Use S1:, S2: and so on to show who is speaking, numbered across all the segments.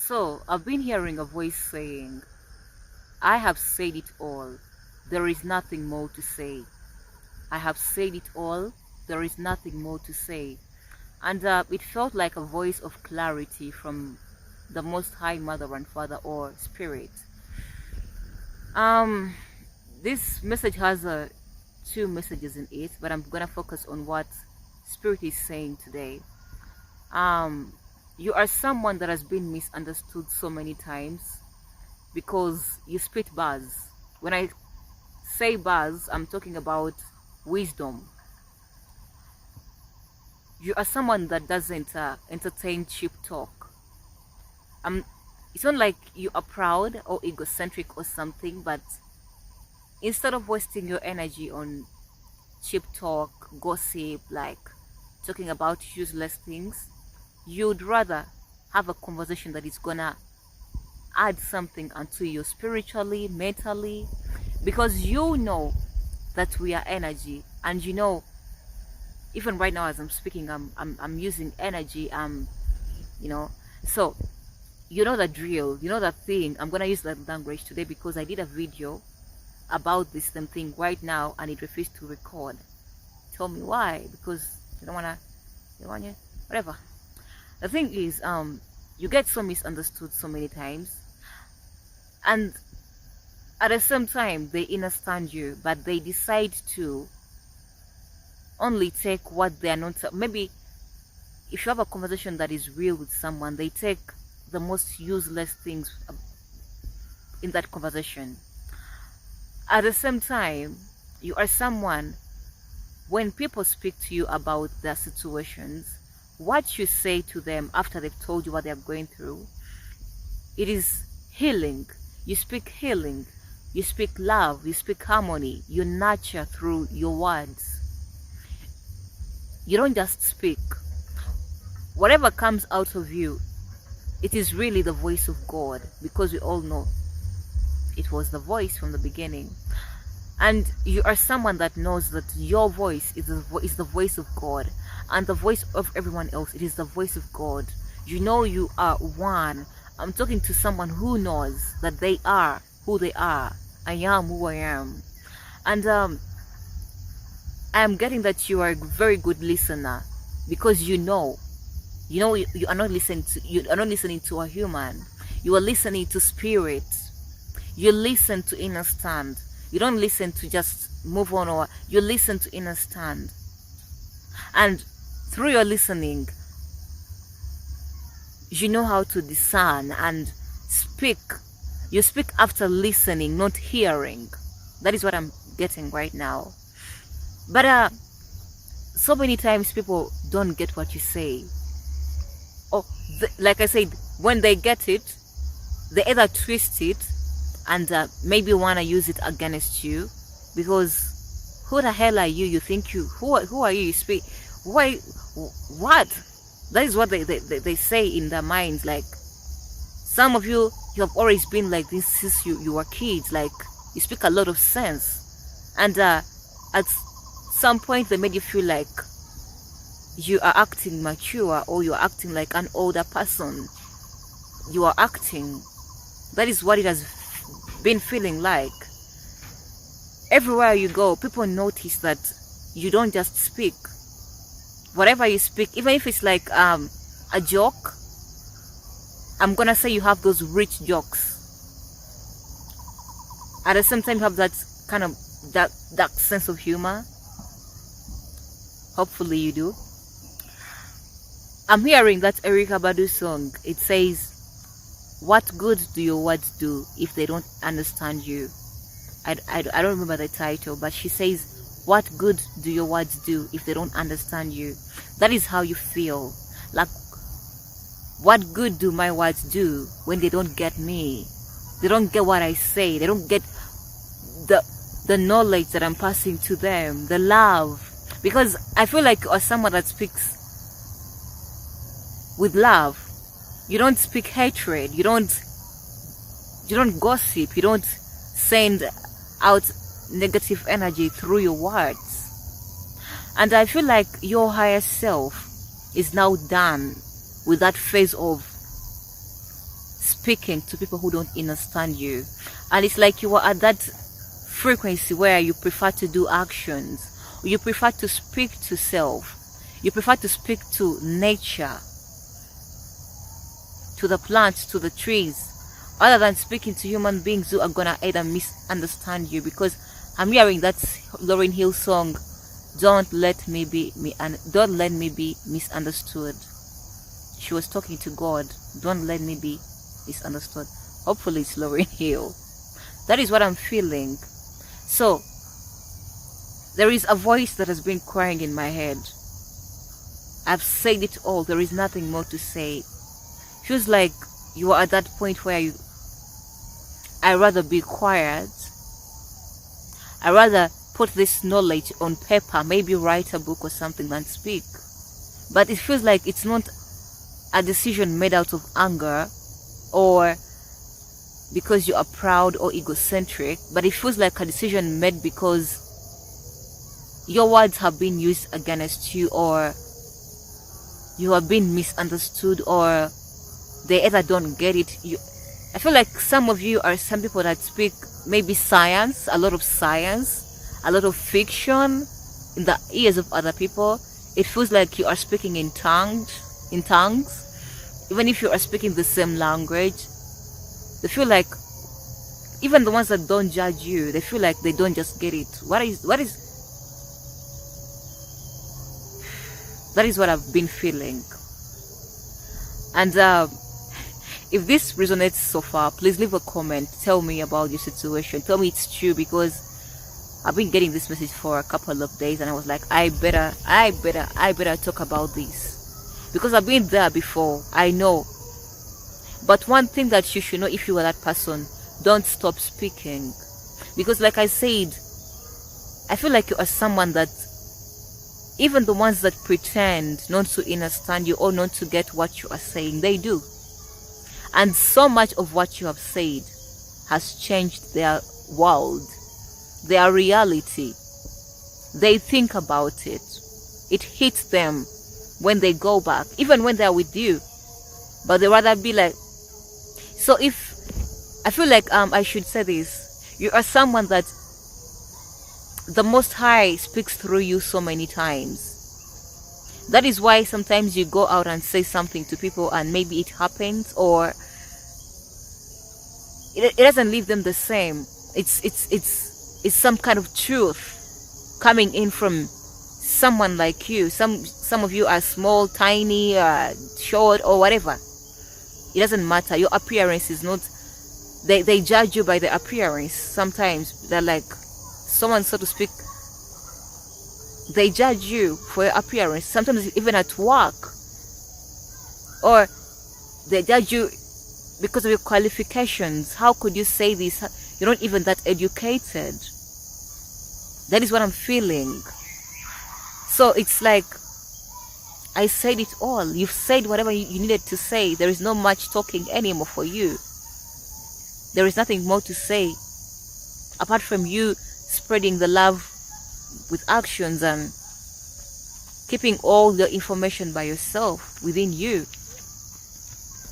S1: So, I've been hearing a voice saying, I have said it all. There is nothing more to say. I have said it all. There is nothing more to say. And it felt like a voice of clarity from the Most High Mother and Father or Spirit. Um, this message has two messages in it, but I'm gonna focus on what Spirit is saying today. You are someone that has been misunderstood so many times because you spit bars. When I say bars, I'm talking about wisdom. You are someone that doesn't entertain cheap talk. It's not like you are proud or egocentric or something, but instead of wasting your energy on cheap talk, gossip, like talking about useless things, you'd rather have a conversation that is gonna add something unto you spiritually, mentally, because you know that we are energy, and you know, even right now as I'm speaking, I'm using energy. So you know the drill, you know that thing. I'm gonna use that language today because I did a video about this same thing right now, and it refused to record. Tell me why? Because you don't wanna, whatever. The thing is, you get so misunderstood so many times, and at the same time they understand you, but they decide to only take what they are not. Maybe if you have a conversation that is real with someone, they take the most useless things in that conversation. At the same time, you are someone, when people speak to you about their situations, what you say to them after they've told you what they're going through, it is healing. You speak healing, you speak love, you speak harmony, you nurture through your words. You don't just speak. Whatever comes out of you, it is really the voice of God, because we all know it was the voice from the beginning. And you are someone that knows that your voice is the voice of God, and the voice of everyone else, it is the voice of God. You know you are one. I'm talking to someone who knows that they are who they are. I am who I am. And I am getting that you are a very good listener, because you are not listening to a human. You are listening to spirit. You listen to understand. You don't listen to just move on, or you listen to understand. And through your listening, you know how to discern and speak. You speak after listening, not hearing. That is what I'm getting right now. But so many times people don't get what you say. Or like I said, when they get it, they either twist it and maybe want to use it against you, because who the hell are you? You think who are you? You speak what? That is what they say in their minds. Like, some of you have always been like this since you were kids. Like, you speak a lot of sense, and at some point they made you feel like you are acting mature, or you're acting like an older person. You are acting. That is what it has been feeling like. Everywhere you go, people notice that you don't just speak. Whatever you speak, even if it's like a joke, I'm gonna say you have those rich jokes. At the same time, you have that kind of dark sense of humor. Hopefully you do. I'm hearing that Erykah Badu song. It says, what good do your words do if they don't understand you? I don't remember the title, but she says, what good do your words do if they don't understand you? That is how you feel. Like, what good do my words do when they don't get me? They don't get what I say. They don't get the knowledge that I'm passing to them, the love. Because I feel like you're someone that speaks with love. You don't speak hatred. You don't gossip. You don't send out negative energy through your words. And I feel like your higher self is now done with that phase of speaking to people who don't understand you. And it's like you are at that frequency where you prefer to do actions, you prefer to speak to self, you prefer to speak to nature, to the plants, to the trees, other than speaking to human beings who are gonna either misunderstand you. Because I'm hearing that Lauryn Hill song, don't let me be misunderstood. She was talking to God. Don't let me be misunderstood. Hopefully it's Lauryn Hill. That is what I'm feeling. So there is a voice that has been crying in my head. I've said it all. There is nothing more to say. Feels like you are at that point where I rather be quiet. I rather put this knowledge on paper, maybe write a book or something, than speak. But it feels like it's not a decision made out of anger or because you are proud or egocentric, but it feels like a decision made because your words have been used against you, or you have been misunderstood, or they either don't get it. I feel like some of you are some people that speak maybe science, a lot of fiction in the ears of other people. It feels like you are speaking in tongues. Even if you are speaking the same language, they feel like even the ones that don't judge you, they feel like they don't just get it. That is what I've been feeling. And if this resonates so far, please leave a comment. Tell me about your situation. Tell me it's true, because I've been getting this message for a couple of days, and I was like, I better talk about this, because I've been there before. I know. But one thing that you should know, if you are that person, don't stop speaking. Because like I said, I feel like you are someone that even the ones that pretend not to understand you or not to get what you are saying, they do. And so much of what you have said has changed their world, their reality. They think about it. It hits them when they go back, even when they're with you. But they rather be like, so if, I feel like I should say this, you are someone that the Most High speaks through you so many times. That is why sometimes you go out and say something to people and maybe it happens, or it doesn't leave them the same. It's some kind of truth coming in from someone like you. Some of you are small, tiny, short, or whatever. It doesn't matter. Your appearance is not, they judge you by the appearance. Sometimes they're like, someone, so to speak, they judge you for your appearance, sometimes even at work, or they judge you because of your qualifications. How could you say this? You're not even that educated. That is what I'm feeling. So it's like, I said it all. You've said whatever you needed to say. There is no much talking anymore for you. There is nothing more to say apart from you spreading the love with actions and keeping all the information by yourself within you.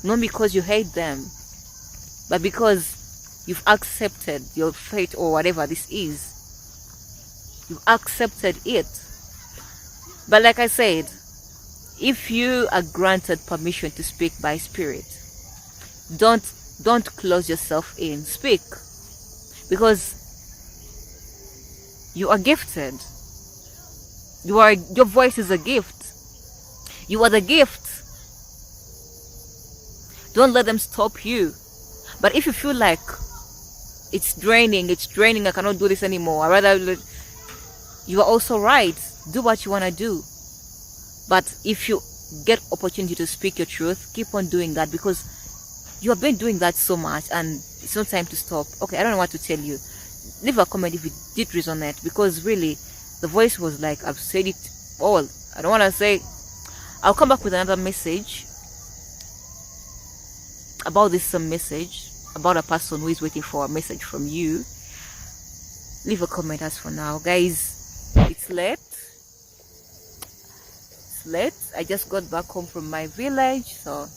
S1: Not because you hate them, but because you've accepted your fate, or whatever this is. You've accepted it. But like I said, if you are granted permission to speak by spirit, don't close yourself in. Speak, because you are gifted. Your voice is a gift. You are the gift. Don't let them stop you. But if you feel like it's draining, I cannot do this anymore, I rather, you are also right. Do what you want to do. But if you get opportunity to speak your truth, keep on doing that, because you have been doing that so much and it's not time to stop. Okay, I don't know what to tell you. Leave a comment if it did resonate, because really the voice was like, I've said it all. I don't want to say. I'll come back with another message about this, some message about a person who is waiting for a message from you. Leave a comment. As for now, guys, it's late. I just got back home from my village, so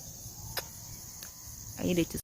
S1: I needed to